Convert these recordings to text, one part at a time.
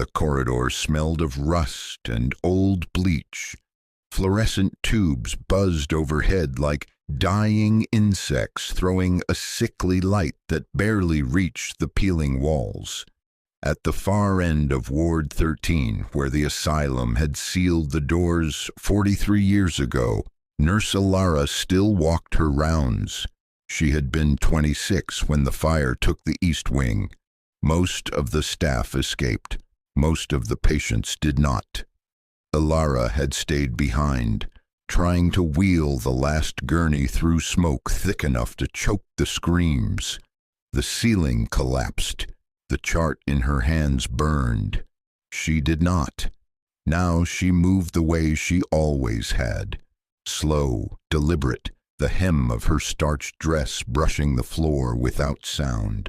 The corridor smelled of rust and old bleach. Fluorescent tubes buzzed overhead like dying insects, throwing a sickly light that barely reached the peeling walls. At the far end of Ward 13, where the asylum had sealed the doors 43 years ago, Nurse Alara still walked her rounds. She had been 26 when the fire took the East Wing. Most of the staff escaped. Most of the patients did not. Alara had stayed behind, trying to wheel the last gurney through smoke thick enough to choke the screams. The ceiling collapsed. The chart in her hands burned. She did not. Now she moved the way she always had. Slow, deliberate, the hem of her starched dress brushing the floor without sound.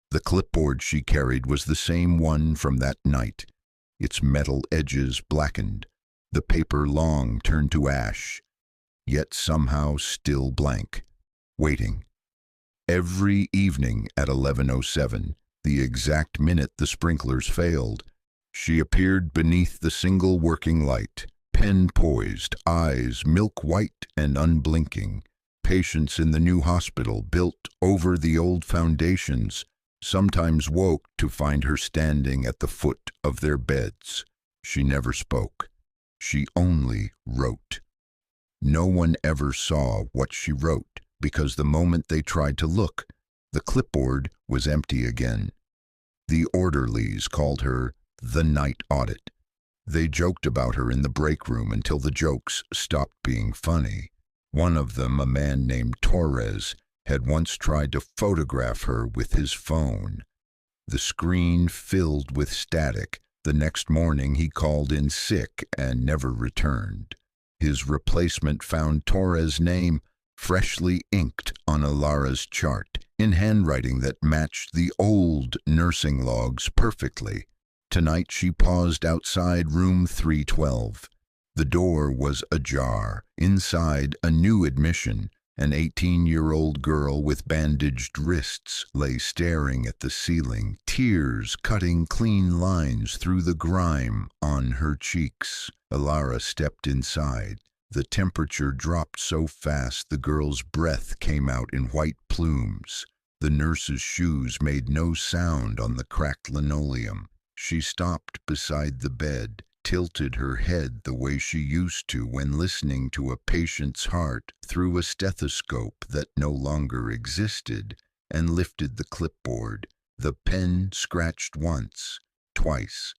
The clipboard she carried was the same one from that night, its metal edges blackened, the paper long turned to ash, yet somehow still blank, waiting. Every evening at 11:07, the exact minute the sprinklers failed, she appeared beneath the single working light, pen poised, eyes milk white and unblinking. Patients in the new hospital, built over the old foundations, sometimes woke to find her standing at the foot of their beds. She never spoke. She only wrote. No one ever saw what she wrote, because the moment they tried to look, the clipboard was empty again. The orderlies called her the Night Audit. They joked about her in the break room until the jokes stopped being funny. One of them, a man named Torres, had once tried to photograph her with his phone. The screen filled with static. The next morning he called in sick and never returned. His replacement found Torres' name freshly inked on Alara's chart, in handwriting that matched the old nursing logs perfectly. Tonight she paused outside room 312. The door was ajar. Inside, a new admission. An 18-year-old girl with bandaged wrists lay staring at the ceiling, tears cutting clean lines through the grime on her cheeks. Alara stepped inside. The temperature dropped so fast the girl's breath came out in white plumes. The nurse's shoes made no sound on the cracked linoleum. She stopped beside the bed, tilted her head the way she used to when listening to a patient's heart through a stethoscope that no longer existed, and lifted the clipboard. The pen scratched once, twice,